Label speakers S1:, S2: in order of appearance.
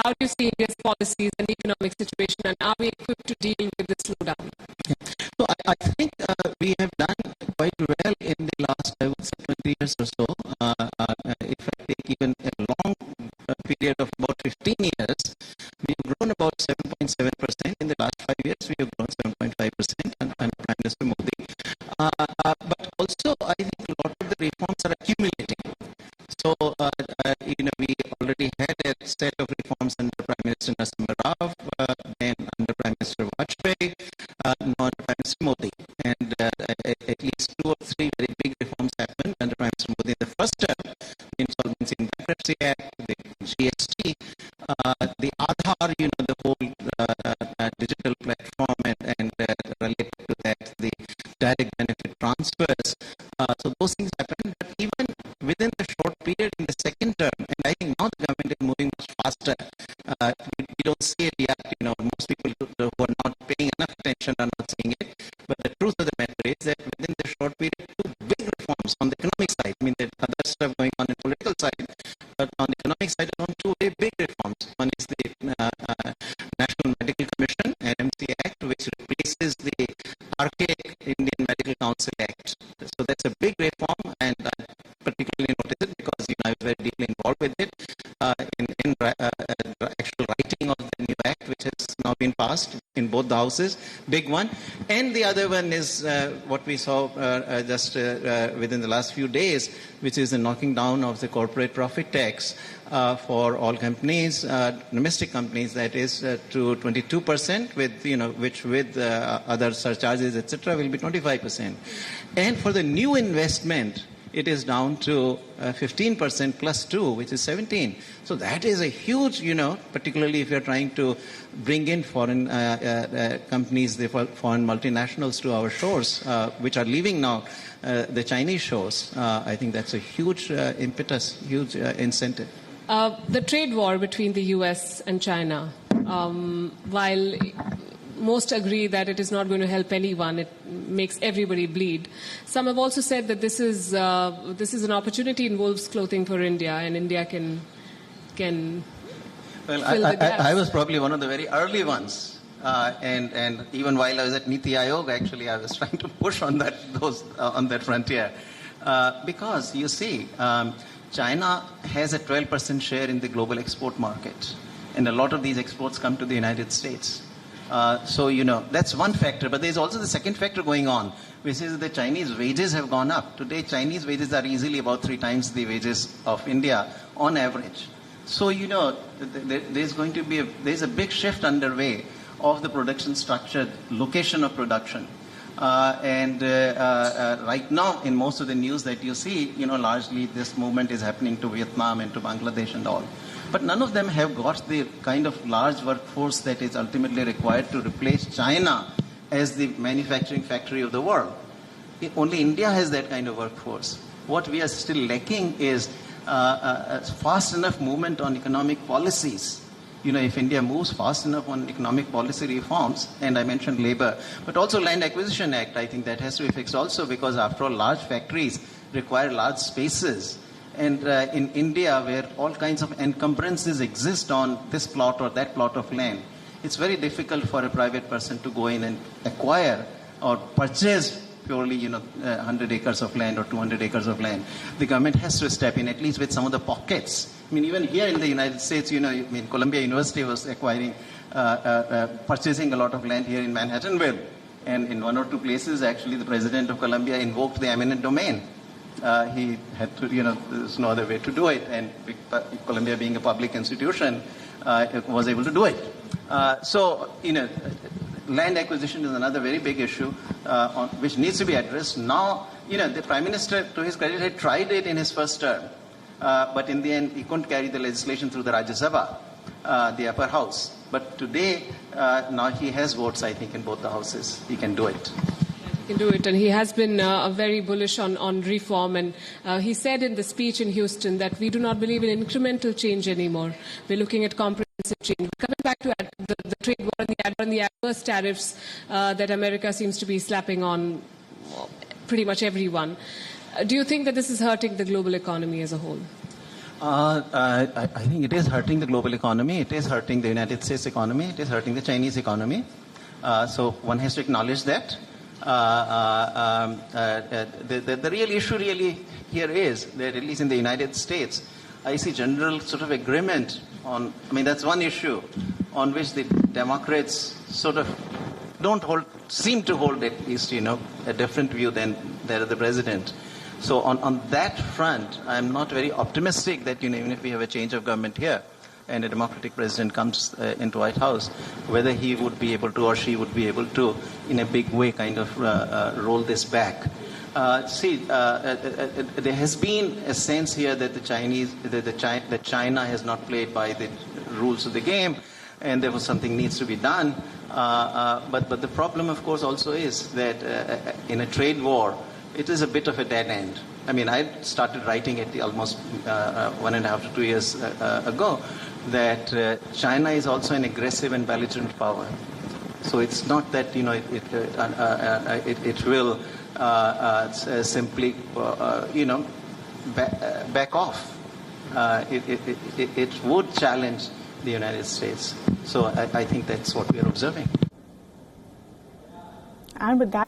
S1: How do you see India's policies and economic situation, and are we equipped to deal with the slowdown?
S2: So I think we have done quite well in the last, I would say, 20 years or so. If I take even a long period of about 15 years, we've grown about 7.7%. In the last 5 years, we have grown 7.5% under Prime Minister Modi. But also, I think a lot of the reforms are accumulating. So, we already had a set of reforms under Prime Minister Narasimha Rao, then under Prime Minister Vajpayee, now under Prime Minister Modi. And at least 2 or 3 very big reforms happened under Prime Minister Modi in the first term. The Insolvency and Bankruptcy Act, the GST, the Aadhaar, the whole digital platform and related to that, the direct benefit transfers. So those things happened. But even within the short period in the second term, and I think now the government is moving much faster. We don't see it yet. Most people who are not paying enough attention are not seeing it. But the truth of the matter is that within the short period, 2 big reforms on the economic side. I mean, there's other stuff going on in political side, but on the economic side, around 2 very big reforms. One is the National Medical Commission, NMC Act, which replaces the archaic Indian Medical Council Act. So that's a big reform, and I particularly notice it because I was very deeply involved with it in actual writing of the new act, which has now been passed in both the houses. Big one. And the other one is what we saw just within the last few days, which is the knocking down of the corporate profit tax for all companies, domestic companies, that is to 22%, which with other surcharges, etc., will be 25%. And for the new investment, it is down to 15% plus 2, which is 17. So that is a huge, particularly if you're trying to bring in foreign companies, the foreign multinationals to our shores, which are leaving now the Chinese shores. I think that's a huge impetus, huge incentive.
S1: The trade war between the US and China, while most agree that it is not going to help anyone, it makes everybody bleed. Some have also said that this is an opportunity in wolf's clothing for India, and India can
S2: well,
S1: fill the gaps.
S2: I was probably one of the very early ones, and even while I was at NITI Aayog, actually, I was trying to push on that frontier, because you see, China has a 12% share in the global export market, and a lot of these exports come to the United States. So, that's one factor. But there's also the second factor going on, which is the Chinese wages have gone up. Today, Chinese wages are easily about 3 times the wages of India on average. So, there's a big shift underway of the production structure, location of production. And right now, in most of the news that you see, largely this movement is happening to Vietnam and to Bangladesh and all. But none of them have got the kind of large workforce that is ultimately required to replace China as the manufacturing factory of the world. Only India has that kind of workforce. What we are still lacking is fast enough movement on economic policies. If India moves fast enough on economic policy reforms, and I mentioned labor, but also Land Acquisition Act, I think that has to be fixed also, because after all, large factories require large spaces. And in India, where all kinds of encumbrances exist on this plot or that plot of land, it's very difficult for a private person to go in and acquire or purchase purely, 100 acres of land or 200 acres of land. The government has to step in, at least with some of the pockets. I mean, even here in the United States, Columbia University was purchasing a lot of land here in Manhattanville. And in 1 or 2 places, actually, the president of Columbia invoked the eminent domain. He had to, there's no other way to do it. And Columbia being a public institution, was able to do it. So, land acquisition is another very big issue which needs to be addressed. Now, the Prime Minister, to his credit, had tried it in his first term. But in the end, he couldn't carry the legislation through the Rajya Sabha, the upper house. But today, now he has votes, I think, in both the houses. He can do it.
S1: He can do it. And he has been very bullish on reform. And he said in the speech in Houston that we do not believe in incremental change anymore. We're looking at comprehensive change. Coming back to the trade war and the adverse tariffs that America seems to be slapping on pretty much everyone. Do you think that this is hurting the global economy as a whole?
S2: I think it is hurting the global economy. It is hurting the United States economy. It is hurting the Chinese economy. So one has to acknowledge that. The real issue really here is that, at least in the United States, I see general sort of agreement on, I mean, that's one issue on which the Democrats sort of seem to hold at least, a different view than that of the president. So on that front, I'm not very optimistic that, even if we have a change of government here and a democratic president comes into White House, whether he would be able to or she would be able to, in a big way, kind of roll this back. There has been a sense here that that China has not played by the rules of the game, and therefore something needs to be done. But the problem, of course, also is that in a trade war, it is a bit of a dead end. I mean, I started writing it almost 1.5 to 2 years ago that China is also an aggressive and belligerent power. So it's not that it will simply back off. It would challenge the United States. So I think that's what we are observing.
S3: And with that.